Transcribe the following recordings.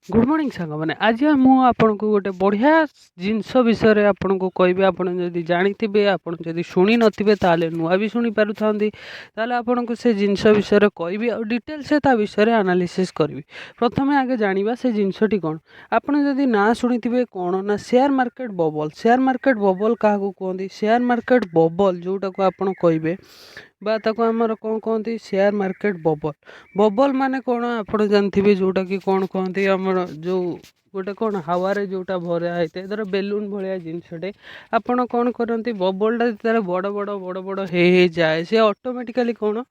Good morning सांग मैंने आज आपको गोटे बढ़िया जिनस विषय आपको कहबी आपड़ जदि जानी आपड़ जदि शुणी नए नुआ भी शुणी पारे आपको से जिनस विषय कहबी आ डिटेल्स विषय एनालिसिस करी प्रथम आगे जाना से जिनसटी कौन आपड़ जदि ना शुणी कौन ना शेयर मार्केट बबल क्या कहते शेयर मार्केट बबल जोटा को आप कहे आमर कौन कहते शेयर मार्केट बबल बबल माने कौन आप जानते जोटा कि कौन कहते आमर जो गोटे कौन हावे जोटा भरा होता है धर बेलून भाया जिनसटे आपड़ कौन करती बबलटा जो बड़ बड़ बड़ बड़ हो जाए सी ऑटोमेटिकली कौन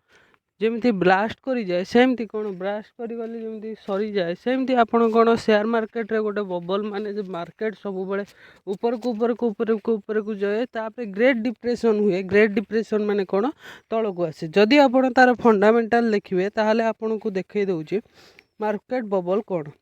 जमी ब्लास्ट कर जाए सेमती कौन ब्लास्ट कर गले जमी सरी जाए सेमती आप कौन शेयर मार्केट रे गोटे बबल माने जो मार्केट सब बड़े ऊपर को ऊपर को ऊपर को ऊपर को जाए तापर ग्रेट डिप्रेशन हुए ग्रेट डिप्रेशन माने कौन तल को आसे जदि आप तार फंडामेंटाल देखिए ताहले आपन को देखई दउची मार्केट बबल कौन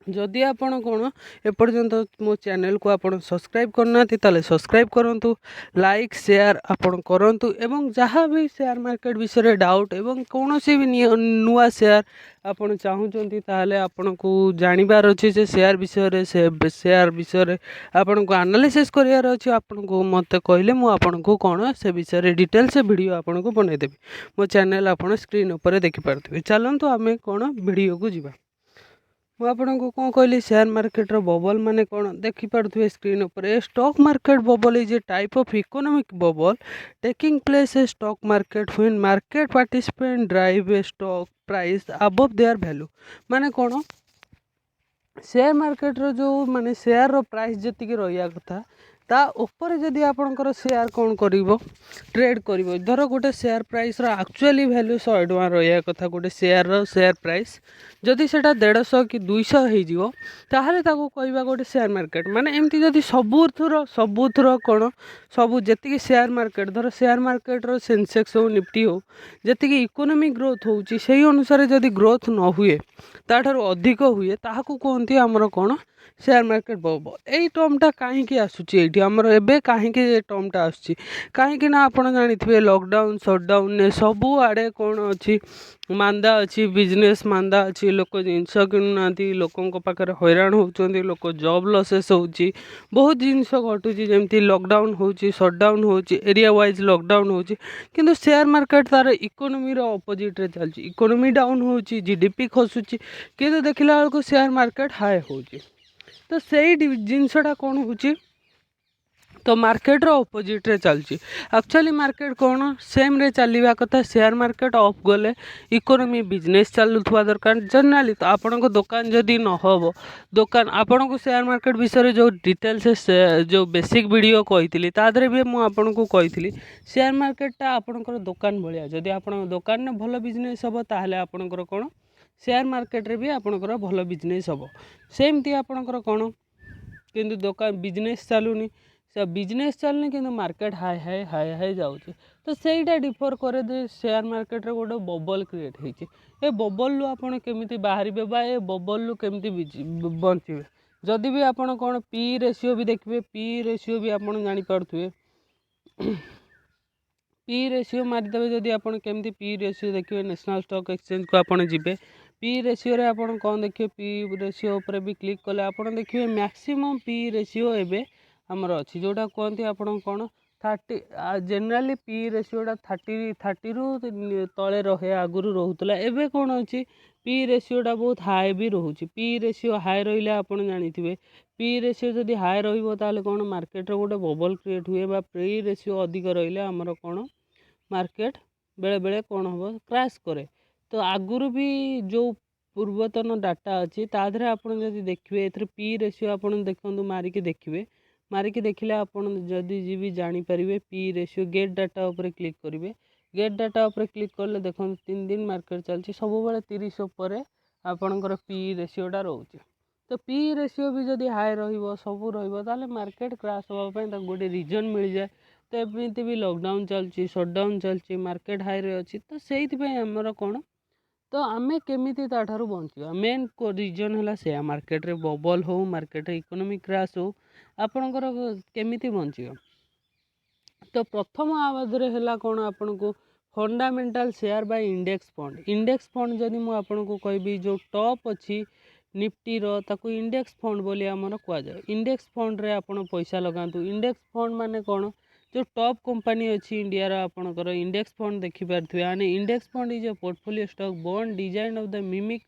जदि आपण कौन एपर्यंत मो चैनल को आप सब्सक्राइब करना ताले सब्सक्राइब करूँ लाइक शेयर आपण करूँ एवं जहाँ भी शेयर मार्केट विषय डाउट एवं कौन सी भी नुआ शेयर आपण चाहूँगी ताहले आपण को जानिबार अच्छे से शेयर विषय से शेयर विषय आपण को एनालिसिस करियार अच्छे आपण को मत कहले मु आपण को कौन से विषय डिटेल्स वीडियो आपण को बनईदेवी मो चैनल आपण स्क्रीन ऊपर देखिपारे चलतु आम कौन वीडियो को जीवा ମୁଁ ଆପଣଙ୍କୁ କ'ଣ କହିଲି ସେୟାର ମାର୍କେଟର ବବଲ୍ ମାନେ କ'ଣ ଦେଖିପାରୁଥିବେ ସ୍କ୍ରିନ୍ ଉପରେ stock market bubble is a type of economic bubble taking place a stock market when market participant drive a stock price above their value ମାନେ କ'ଣ ସେୟାର ମାର୍କେଟର ଯେଉଁ ମାନେ ସେୟାରର ପ୍ରାଇସ୍ ଯେତିକି ରହିବା କଥା ता ऊपर जदि आपणकर शेयर कौन कर ट्रेड कर धर गोटे शेयर प्राइस एक्चुअली वैल्यू 100 टଙ୍କା रहा कथा गोटे शेयर प्राइस जदि से 150 कि 200 हो ताहले ताको कहबा गोटे शेयर मार्केट माने एमती जदि सबुथर कौन सब जी शेयर मार्केट धर शेयर मार्केट रो सेंसेक्स हो निफ्टी हो जी इकोनॉमिक ग्रोथ होउची सेही अनुसार जदि ग्रोथ न हुए ताठार अधिक हुए ताहाकू कहती आमर कौन शेयर मार्केट बबल यही टर्मटा कहीं आसूची ये आमर एबे कहीं टर्मटा आसूची कहीं ना आप जानी लॉकडाउन सटडाउन ने सबू आड़े कौन अच्छी मांदा अच्छी बिजनेस मांदा अच्छी लोक जिनस किणुना लोकों पाखे हैरान होती लोक जॉब लॉसेस होची बहुत जिनस घटुची जमती लॉकडाउन होची सटडाउन होची एरिया वाइज लॉकडाउन होची किंतु शेयर मार्केट तार इकोनॉमी रो ऑपोजिट रे चलची इकोनॉमी डाउन होची जीडीपी खसुची किंतु देखिला बेलको शेयर मार्केट हाई होची तो सही जिनसटा कौन होची तो मार्केट रो ऑपोजिट रे चलची एक्चुअली मार्केट कौन सेम रे चलवा कथा शेयर मार्केट ऑफ गले इकोनॉमी बिजनेस चलुवा दरकार जनरली तो आपण को दुकान जदि न हो दुकान आपण को शेयर मार्केट विषय जो डिटेल्स जो बेसिक वीडियो कही तादरे भी मुझे को कही शेयर मार्केटटा आपणकर दुकान भाया जदि आप दुकान में भल बिजनेस हम ताहले आपणकर कौन शेयर मार्केट रे भी आपणकर भल बिजनेस हम सेमती आपणकर कौन किंतु दुकान बिजनेस चलुनी से बिजनेस चलनी कि market high high high high जाऊँगी तो सहीटा डिफर करे दे शेयर मार्केट रे गोटे बबल क्रिएट होती ए बबल आपड़ केमी बाहर ए बबल केमी बचे जदि भी आप कौन पी रेशियो भी देखिए पी रेशियो भी आप जापारे पी रेशियो मारिदेवे जदि आप केमी पी रेशियो देखिए नेशनल स्टॉक एक्सचेंज को आप जी पी रेशियो रे आप कौन देखिए पी रेशियो उपर भी क्लिक कले आप देखिए मैक्सिमम पी रेशियो एवं आमर अच्छी जोटा कहते आप कौन 30 जनरली पी रेशियोटा 30 रु तले रहे आगुरी रोला एवं कौन अच्छी पी रेशियोटा बहुत हाई भी रोचे पी रेशियो हाई रही आप जानी पी रेशियो जदि हाई रही कौन मार्केट गोटे बबल क्रिएट हुए बा पी रेशियो अधिक रही आमर कौन मार्केट बेले बेले कौन हम क्रैश करे तो आगुरी भी जो पूर्वतन डाटा अच्छी तादरे आप देखिए ए पी रेशियो आप देखो मारिकी देखिए मारिकी देखिले आपन जदि जी भी जानीपारे पी रेशियो गेट डाटा उपरे क्लिक करेंगे गेट डाटा उपरे क्लिक कले देखो 3 दिन मार्केट चलती सब बेले 30 उपर आपणकर पी रेशियोटा रोचे तो पी रेशियो भी जदि हाई सब रहा मार्केट क्रैश होगापी गोटे रिजन मिल जाए तो एमती भी लॉकडाउन चलती सटडाउन चलती मार्केट हाई रे अच्छी तो से आमर कौन तो आमे केमिति ताठारु बंचिबा मेन को रीजन है शेयर मार्केट रे बबल हो मार्केट रे इकोनॉमिक क्रैश हो आपणकर केमिति बंचिबा तो प्रथम आवाज है कौन आपन को fundamental share by index fund जदि मु आपन को कहबी जो टॉप अच्छी निफ्टीर ताकू इंडेक्स फंड बोली आमर कहुए। इंडेक्स फंड रे आपण पैसा लगातु। इंडेक्स फंड माने कौन जो टॉप कंपनी अच्छी इंडिया आपणकर इंडेक्स फंड देखिपारे आने index fund is a portfolio stock bond design of the mimic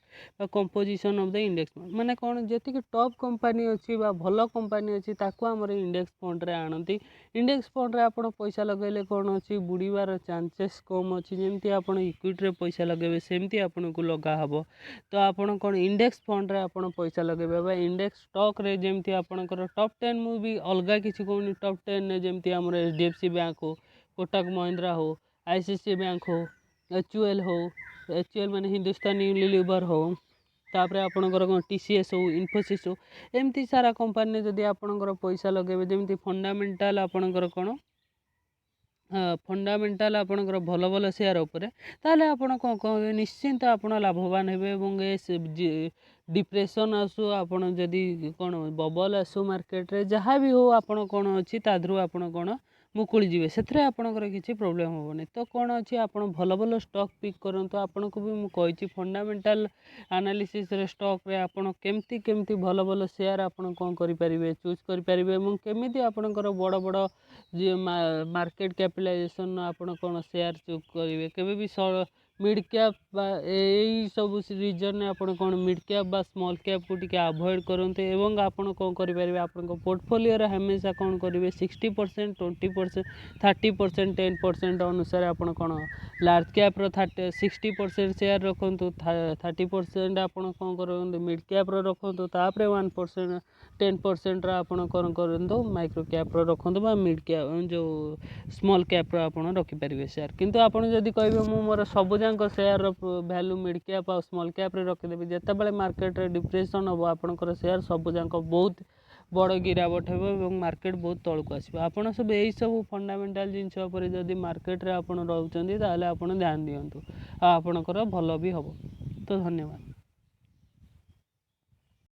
composition of the index fund माने कौन जी टॉप कंपनी अच्छी भल कंपनी अच्छी ताकू आमर इंडेक्स फंड रे आनती। इंडेक्स फंड रे आपण पैसा लगेले कौन अच्छी बुड़ीबार चांसेस कम अच्छी जमी आप इक्विटी पैसा लगेबे सेमती आपन को लगा हब। तो आपण कौन इंडेक्स फंड रे आपण पैसा लगेबे इंडेक्स स्टॉक रे जमी आपणकर टॉप 10 मु भी अलग किसी कहूनी टॉप 10 ने जमी आम HDFC बैंक हो कोटक महिंद्रा हो ICICI बैंक हो HUL हो HUL माने हिंदुस्तान यूनिलीवर हो तापर आपणकर कौन TCS हो इन्फोसिस हो एमती सारा कंपनी जदि आपणकर पैसा लगेबे जमी फंडामेंटाल आपणकर कौन फंडामेंटाल आपणकर भल भल शेयर उपरे ताले आपण कौन कहे निश्चिंत आप लाभवान हे। डिप्रेशन आसू आपण जदि कौन बबल आसू मार्केट रे जहाँ भी हो आपण कौन अच्छी तादरू आपण कौन मुकुली जीवे से आपणकर किसी प्रोब्लेम हेनी। तो कौन अच्छी आप भल भल स्टॉक पिक करूँ आपन को भी मुझे फंडामेंटाल एनालिसिस रे स्टॉक रे आपण केमती केमती भल भल शेयर आपण कौन करें चूज करें केमी आपणकर बड़ बड़ जी मार्केट कैपिटलाइजेशन आपण कौन शेयर चूज करेंगे केवे भी मिड कैप यही सब रिजन आप मिड कैप बा स्मॉल कैप को टिके अवॉइड करते एवं आपण कौन करेंगे आपण पोर्टफोलियो रे हमेशा कौन करेंगे 60% 20% 30% 10% अनुसार आपण कौन लार्ज कैप रो 60% शेयर रखु 30% आपण कौन करें मिड कैप रो रखु तापर 1% 10% आपण कौन करूँ माइक्रो कैप रो रखु मिड कैप जो स्मॉल कैप रो आपण रखिपारे शेयर। किंतु आपण जदि कहे मु मोर सब जाक शेयर वैल्यू मिड कैप और स्मॉल कैप रे रखिदेवी जितेबाला मार्केट रे डिप्रेशन हम आपणकर शेयर सब जाक बहुत बड़ गिरावट हो मार्केट बहुत तौक आसो। आपड़ सब यही सब फंडामेंटाल जिनस जदि मार्केट रे आपण रोचंदी ताले आपण ध्यान दियंतु आपणकर भल भी हम। तो धन्यवाद।